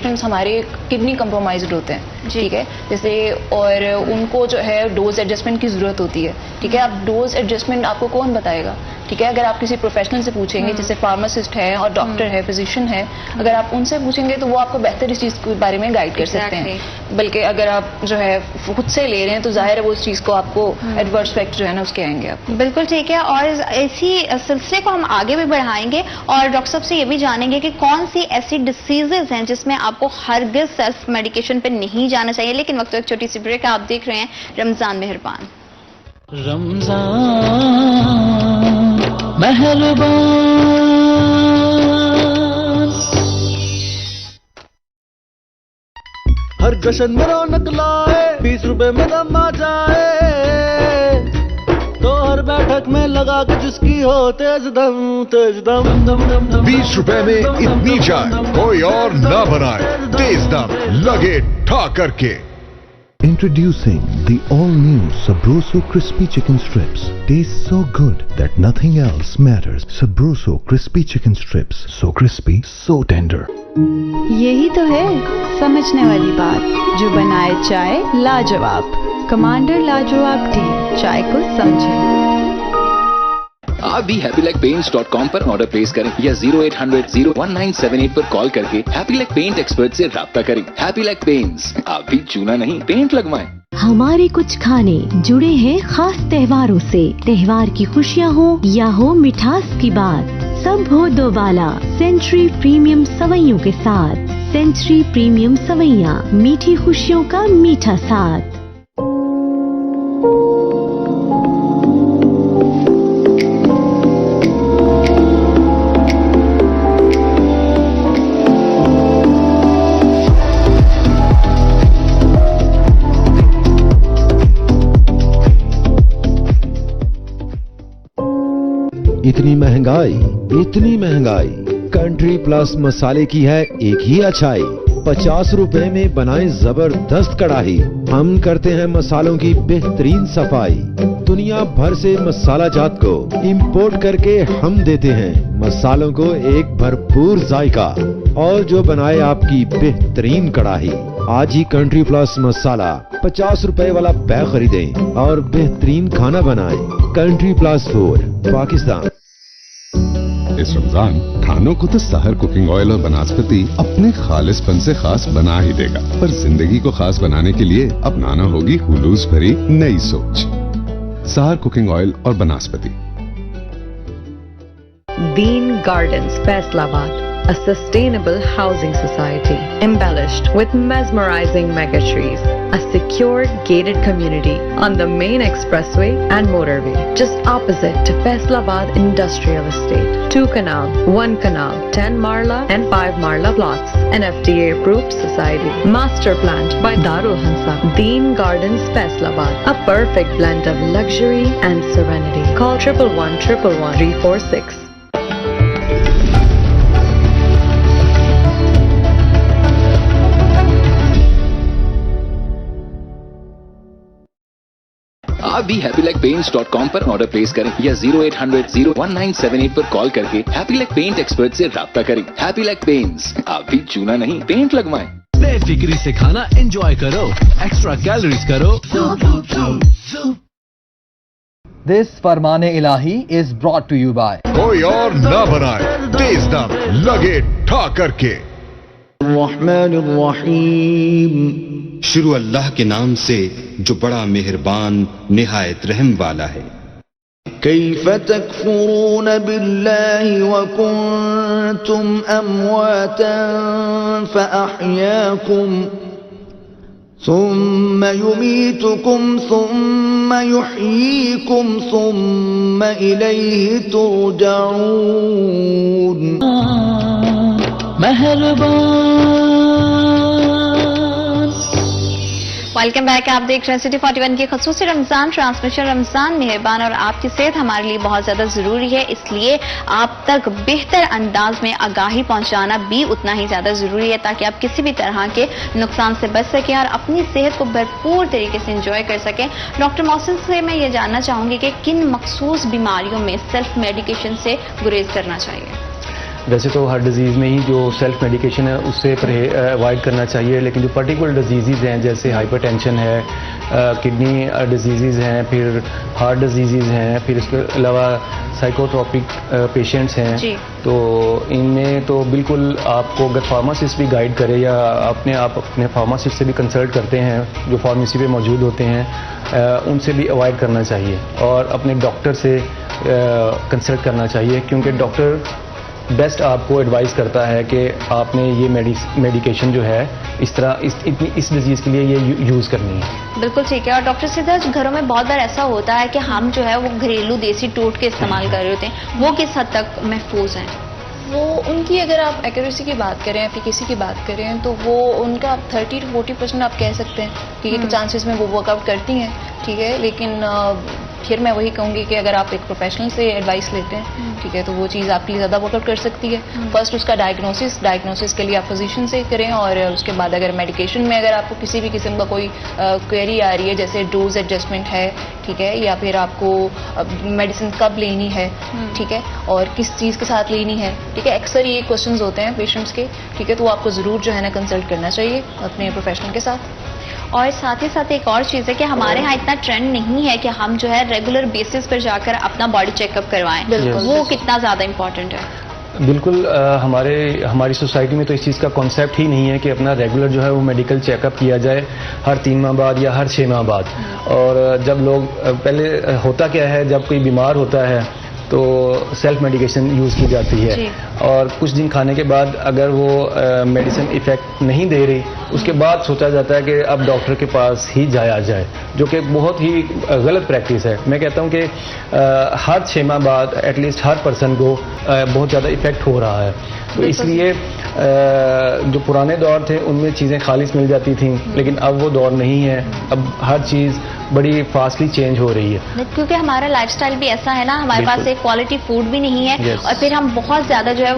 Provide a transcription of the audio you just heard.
Patients ہمارے kidney compromised ہوتے ہیں، ٹھیک ہے، جیسے اور ان کو جو ہے ڈوز ایڈجسٹمنٹ کی ضرورت ہوتی ہے، ٹھیک ہے. اب ڈوز ایڈجسٹمنٹ آپ کو کون بتائے گا؟ ٹھیک ہے، اگر آپ کسی پروفیشنل سے پوچھیں گے جیسے فارماسسٹ ہے اور ڈاکٹر ہے، فزیشین ہے، اگر آپ ان سے پوچھیں گے تو وہ آپ کو بہتر اس چیز کے بارے میں گائڈ کر سکتے ہیں. بلکہ اگر آپ جو ہے خود سے لے رہے ہیں تو ظاہر ہے وہ اس چیز کو آپ کو ایڈورس افیکٹ جو ہے نا اس کے آئیں گے آپ. بالکل ٹھیک ہے، اور اسی سلسلے کو ہم آگے بھی بڑھائیں گے اور ڈاکٹر صاحب سے یہ بھی جانیں گے کہ کون سی ایسی ڈیزیزز ہیں جس میں آپ کو ہرگز سیلف میڈیکیشن پہ نہیں جانا چاہیے. لیکن وقت ایک چھوٹی سی بریک، آپ دیکھ رہے ہیں رمضان مہربان. رمضان مہربان. ہر جشن میں رونق لائے، 20 روپے میں دم آ جائے، تو ہر بیٹھک میں لگا کے جس کی ہو تیز دم تیز دم دم دم دم. 20 روپے میں اتنی چائے کوئی اور نہ بنائے، تیز دم لگے ٹھا کر کے. Introducing the all-new Sabroso Crispy Chicken Strips. Tastes so good that nothing else matters. Sabroso Crispy Chicken Strips. So crispy, so tender. یہی تو ہے سمجھنے والی بات جو بنائے چائے لاجواب. کمانڈر لاجواب ٹی، چائے کو سمجھیں. آپ بھی happylegpaints.com پر آرڈر پلیس کریں یا 0800-01978 پر کال کر کے ہیپی لیگ پینٹ ایکسپرٹ سے رابطہ کریں. ہیپی لیگ پینٹس، آپ بھی چونا نہیں پینٹ لگوائیں. ہمارے کچھ کھانے جڑے ہیں خاص تہواروں سے. تہوار کی خوشیاں ہوں یا ہو مٹھاس کی بات، سب ہو دو بالا سینچری پریمیم سوئیوں کے ساتھ. سینچری پریمیم سوئیاں، میٹھی خوشیوں کا میٹھا ساتھ. اتنی مہنگائی کنٹری پلس مسالے کی ہے ایک ہی اچھائی. 50 روپے میں بنائیں زبردست کڑاہی. ہم کرتے ہیں مسالوں کی بہترین صفائی. دنیا بھر سے مسالہ جات کو امپورٹ کر کے ہم دیتے ہیں مسالوں کو ایک بھرپور ذائقہ، اور جو بنائے آپ کی بہترین کڑاہی. آج ہی کنٹری پلس مسالہ 50 روپے والا بیگ خریدیں اور بہترین کھانا بنائیں. Country plus food, Pakistan. اس رمضان کھانوں کو تو سحر کوکنگ آئل اور بناسپتی اپنے خالص پن سے خاص بنا ہی دے گا، پر زندگی کو خاص بنانے کے لیے اپنانا ہوگی خلوص بھری نئی سوچ. سحر کوکنگ آئل اور banaspati. Dean Gardens, Faisalabad, a sustainable housing society embellished with mesmerizing mega trees, a secure gated community on the main expressway and motorway, just opposite to Faisalabad Industrial Estate. 2 canal, 1 canal, 10 Marla and 5 Marla plots, an FDA approved society, master planned by Darul Hansa. Dean Gardens, Faisalabad, a perfect blend of luxury and serenity. Call 111-111-346. آپ بھی happylegpaints.com پر order place کریں یا 0800-01978 پر کال کر کے happy league pant expert سے رابطہ کریں. Happy league paints, آپ بھی چونا نہیں پینٹ لگوائیں. بے فکری سے کھانا انجوائے کرو، ایکسٹرا کیلوریز کرو. This فرمان الہی is brought to you by کوئی اور نہ بنائے، تیز دم لگے ٹھا کر کے. الرحمن الرحیم. شروع اللہ کے نام سے جو بڑا مہربان نہایت رحم والا ہے. کیف تکفرون باللہ وکنتم امواتا فاحیاکم ثم یمیتکم ثم یحییکم ثم الیہ ترجعون. مہربان. Welcome back. آپ دیکھ رہے ہیں سٹی 41 کی خصوصی رمضان ٹرانسمیشن. رمضان مہربان اور آپ کی صحت ہمارے لیے بہت زیادہ ضروری ہے، اس لیے آپ تک بہتر انداز میں آگاہی پہنچانا بھی اتنا ہی زیادہ ضروری ہے تاکہ آپ کسی بھی طرح کے نقصان سے بچ سکیں اور اپنی صحت کو بھرپور طریقے سے انجوائے کر سکیں. ڈاکٹر محسن سے میں یہ جاننا چاہوں گی کہ کن مخصوص بیماریوں میں سیلف میڈیکیشن سے گریز کرنا چاہیے؟ ویسے تو ہر ڈیزیز میں ہی جو سیلف میڈیکیشن ہے اس سے اوائڈ کرنا چاہیے، لیکن جو پرٹیکولر ڈیزیزز ہیں جیسے ہائپر ٹینشن ہے، کڈنی ڈیزیزز ہیں، پھر ہارٹ ڈیزیزز ہیں، پھر اس کے علاوہ سائیکوٹروپک پیشنٹس ہیں، تو ان میں تو بالکل آپ کو اگر فارماسسٹ بھی گائیڈ کرے یا اپنے فارماسسٹ سے بھی کنسلٹ کرتے ہیں جو فارمیسی پہ موجود ہوتے ہیں، ان سے بھی اوائڈ کرنا چاہیے اور اپنے ڈاکٹر سے کنسلٹ کرنا چاہیے، کیونکہ ڈاکٹر بیسٹ آپ کو ایڈوائز کرتا ہے کہ آپ نے یہ میڈیکیشن جو ہے اس طرح اس ڈیزیز کے لیے یہ یوز کرنی ہے۔ بالکل ٹھیک ہے۔ اور ڈاکٹر سدھا، گھروں میں بہت بار ایسا ہوتا ہے کہ ہم جو ہے وہ گھریلو دیسی ٹوٹکے استعمال کر رہے ہوتے ہیں، وہ کس حد تک محفوظ ہیں؟ وہ ان کی اگر آپ ایکوریسی کی بات کریں، ایفیکیسی کی بات کریں، تو وہ ان کا 30 to 40% آپ کہہ سکتے ہیں کہ چانسز میں وہ ورک آؤٹ کرتی ہیں، ٹھیک ہے، لیکن پھر میں وہی کہوں گی کہ اگر آپ ایک پروفیشنل سے ایڈوائس لیتے ہیں، ٹھیک ہے، تو وہ چیز آپ کے لیے زیادہ ورک آؤٹ کر سکتی ہے۔ فرسٹ اس کا ڈائگنوسس کے لیے آپ فزیشین سے کریں، اور اس کے بعد اگر میڈیکیشن میں اگر آپ کو کسی بھی قسم کا کوئی کوئری آ رہی ہے، جیسے ڈوز ایڈجسٹمنٹ ہے، ٹھیک ہے، یا پھر آپ کو میڈیسن کب لینی ہے، ٹھیک ہے، اور کس چیز کے ساتھ لینی ہے، ٹھیک ہے، اکثر یہ کوشچنز ہوتے ہیں پیشنٹس کے، ٹھیک ہے، تو آپ کو ضرور جو ہے نا کنسلٹ کرنا چاہیے اپنے پروفیشنل کے ساتھ۔ اور ساتھ ہی ساتھ ایک اور چیز ہے کہ ہمارے ہاں اتنا ٹرینڈ نہیں ہے کہ ہم جو ہے ریگولر بیسس پر جا کر اپنا باڈی چیک اپ کروائیں، وہ کتنا زیادہ امپورٹنٹ ہے؟ بالکل، ہماری سوسائٹی میں تو اس چیز کا کانسیپٹ ہی نہیں ہے کہ اپنا ریگولر جو ہے وہ میڈیکل چیک اپ کیا جائے ہر 3 ماہ بعد یا ہر 6 ماہ بعد۔ اور جب لوگ پہلے ہوتا کیا ہے، جب کوئی بیمار ہوتا ہے تو سیلف میڈیکیشن یوز کی جاتی ہے، اور کچھ دن کھانے کے بعد اگر وہ میڈیسن ایفیکٹ نہیں دے رہی، اس کے بعد سوچا جاتا ہے کہ اب ڈاکٹر کے پاس ہی جایا جائے، جو کہ بہت ہی غلط پریکٹس ہے۔ میں کہتا ہوں کہ ہر 6 ماہ بعد ایٹ لیسٹ ہر پرسن کو بہت زیادہ ایفیکٹ ہو رہا ہے، تو اس لیے جو پرانے دور تھے ان میں چیزیں خالص مل جاتی تھیں، لیکن اب وہ دور نہیں ہے، اب ہر چیز بڑی فاسٹلی چینج ہو رہی ہے، کیونکہ ہمارا لائف سٹائل بھی ایسا ہے نا، ہمارے پاس ایک کوالٹی فوڈ بھی نہیں ہے، اور پھر ہم بہت زیادہ جو ہے